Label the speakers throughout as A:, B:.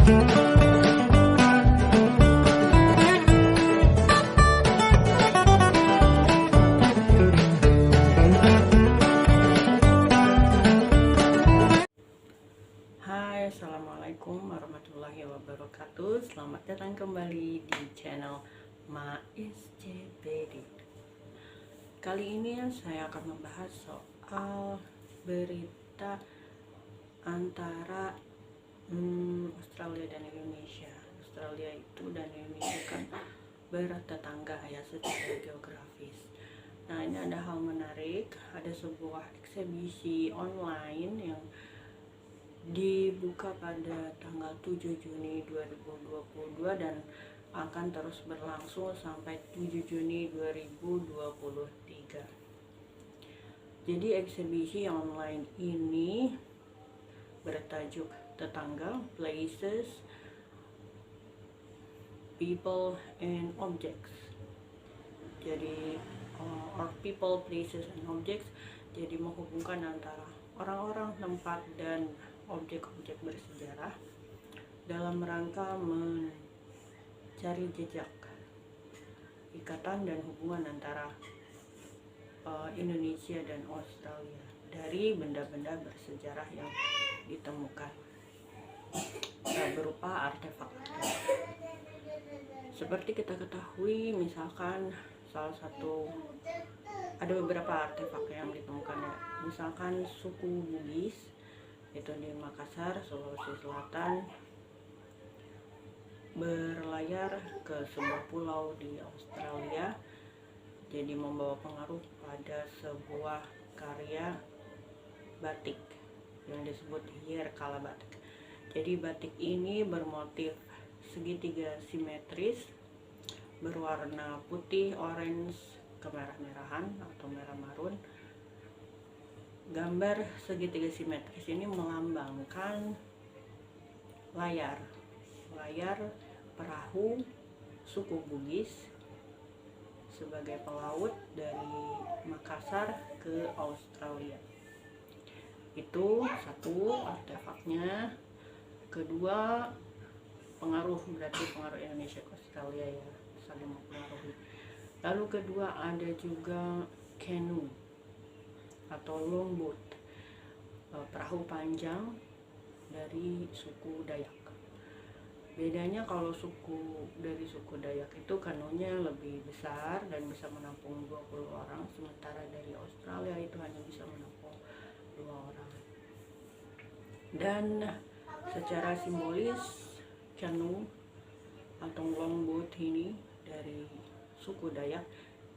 A: Hai, assalamualaikum warahmatullahi wabarakatuh. Selamat datang kembali di channel MaIsJPD. Kali ini saya akan membahas soal berita antara Australia dan Indonesia. Australia itu dan Indonesia kan bertetangga ya secara geografis. Nah, ini ada hal menarik, ada sebuah eksibisi online yang dibuka pada tanggal 7 Juni 2022 dan akan terus berlangsung sampai 7 Juni 2023. Jadi eksibisi online ini bertajuk Tetangga, Places, People and Objects. Jadi or people, places and objects, jadi menghubungkan antara orang-orang, tempat dan objek-objek bersejarah dalam rangka mencari jejak ikatan dan hubungan antara Indonesia dan Australia dari benda-benda bersejarah yang ditemukan berupa artefak. Seperti kita ketahui, misalkan ada beberapa artefak yang ditemukan ya. Misalkan suku Bugis itu di Makassar, Sulawesi Selatan, berlayar ke sebuah pulau di Australia, jadi membawa pengaruh pada sebuah karya batik yang disebut Hierkala batik. Jadi batik ini bermotif segitiga simetris berwarna putih, orange, kemerah-merahan atau merah marun. Gambar segitiga simetris ini melambangkan layar perahu suku Bugis sebagai pelaut dari Makassar ke Australia. Itu satu artefaknya. Kedua, berarti pengaruh Indonesia ke Australia ya, saling mempengaruhi. Lalu kedua ada juga canoe atau longboat, perahu panjang dari suku Dayak. Bedanya kalau dari suku Dayak itu kanonya lebih besar dan bisa menampung 20 orang, sementara dari Australia itu hanya bisa menampung 2 orang. Dan secara simbolis, canoe atau longboat ini dari suku Dayak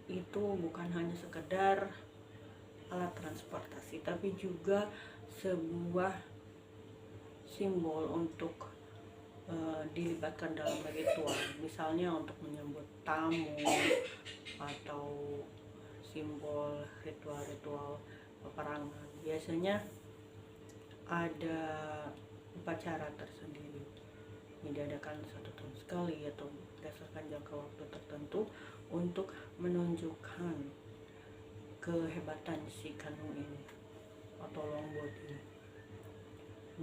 A: itu bukan hanya sekedar alat transportasi, tapi juga sebuah simbol untuk dilibatkan dalam ritual, misalnya untuk menyambut tamu atau simbol ritual-ritual peperangan. Biasanya ada upacara tersendiri yang diadakan 1 tahun sekali atau berdasarkan jangka waktu tertentu untuk menunjukkan kehebatan si kanoe ini atau longboat ini.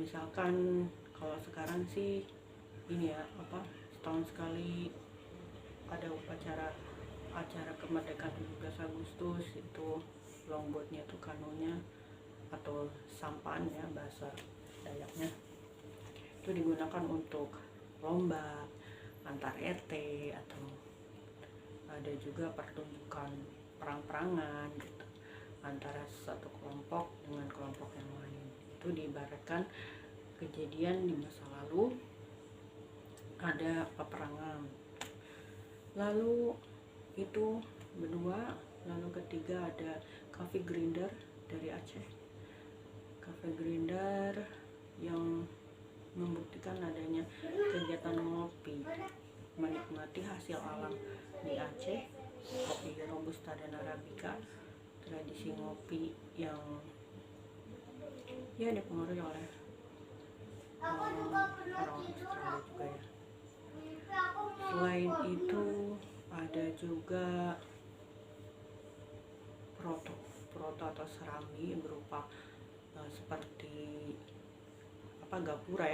A: Misalkan kalau sekarang sih ini ya, setahun sekali ada acara kemerdekaan 17 Agustus, itu longboatnya itu kanonya atau sampan ya bahasa Dayaknya, itu digunakan untuk lomba antar RT, atau ada juga pertunjukan perang-perangan gitu antara satu kelompok dengan kelompok yang lain. Itu diibaratkan kejadian di masa lalu ada peperangan. Lalu itu berdua. Lalu ketiga ada Cafe Grinder dari Aceh. Cafe Grinder yang membuktikan adanya kegiatan ngopi, menikmati hasil alam di Aceh, kopi Robusta dan Arabica, tradisi ngopi yang ya dipengaruhi oleh orang Australia juga ya. Selain itu ada juga proto atau serami berupa seperti gapura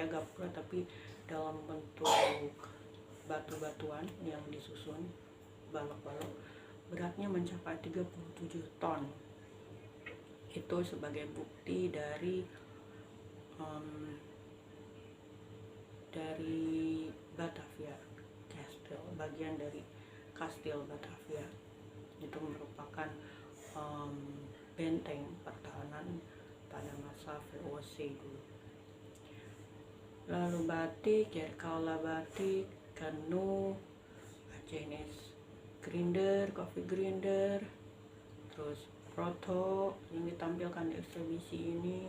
A: tapi dalam bentuk batu-batuan yang disusun balok-balok, beratnya mencapai 37 ton. Itu sebagai bukti dari Batavia Castle, bagian dari Kastil Batavia. Itu merupakan benteng pertahanan pada masa VOC dulu. Lalu batik, Jerkaula batik, Kanu, jenis grinder, coffee grinder, terus proto yang ditampilkan di eksibisi ini.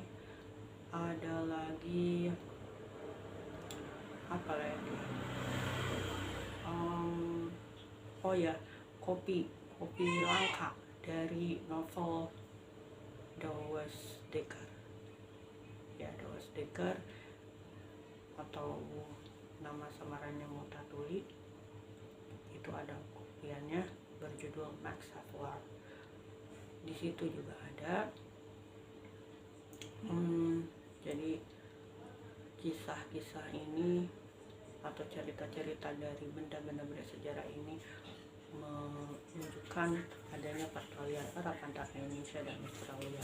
A: Ada lagi apa lagi? Oh ya, kopi langka dari novel Douwe Dekker. Ya, Douwe Dekker atau nama samarannya Multatuli. Itu ada kopiannya berjudul Max Havelaar. Di situ juga ada. Jadi kisah-kisah ini atau cerita-cerita dari benda-benda bersejarah ini menunjukkan adanya peralihan erat antara Indonesia dan Australia.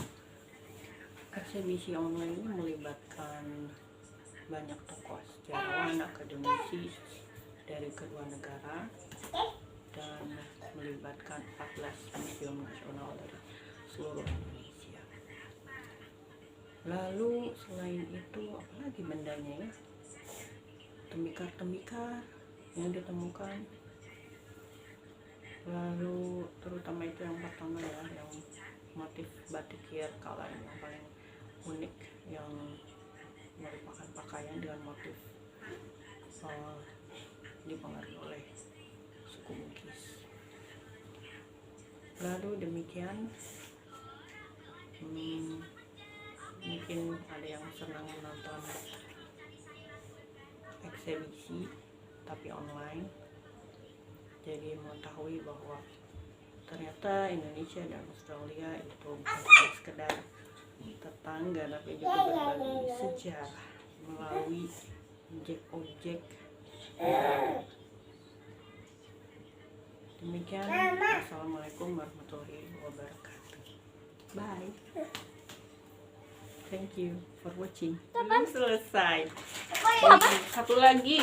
A: Eksibisi online ini melibatkan banyak tokoh sejarawan, akademisi dari kedua negara, dan melibatkan 14 museum nasional dari seluruh Indonesia. Lalu selain itu apalagi bendanya ya? Tembikar-tembikar yang ditemukan. Lalu terutama itu yang pertama ya, yang motif batik Jerkaula yang paling unik, yang merupakan pakaian dengan motif dipengaruhi oleh suku Bugis. Lalu demikian, mungkin ada yang senang menonton eksibisi tapi online, jadi mengetahui bahwa ternyata Indonesia dan Australia itu bukan sekedar tetangga, tapi juga berbagi sejarah melalui objek-objek. Demikian, assalamualaikum warahmatullahi wabarakatuh. Bye. Thank you for watching. Belum selesai. Satu lagi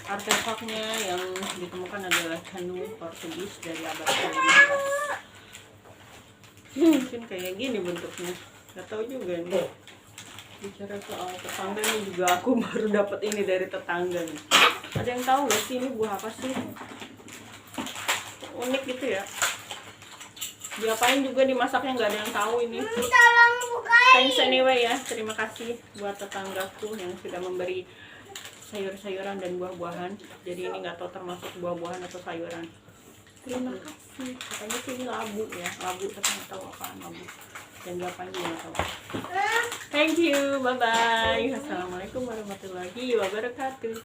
A: artefaknya yang ditemukan adalah kanu Portugis dari abad ke-15. Mungkin kayak gini bentuknya, nggak tahu juga nih. Bicara soal tetangga nih, juga aku baru dapat ini dari tetangga nih. Ada yang tahu nggak sih ini buah apa sih? Unik gitu ya. Diapain juga dimasaknya, nggak ada yang tahu ini. Thanks anyway ya, terima kasih buat tetanggaku yang sudah memberi sayur-sayuran dan buah-buahan. Jadi ini nggak tahu termasuk buah-buahan atau sayuran. Terima kasih. Katanya sih ini labu ya, labu tapi nggak tahu apaan labu. Dan diapain juga nggak tahu. Thank you, bye bye. Assalamualaikum warahmatullahi wabarakatuh.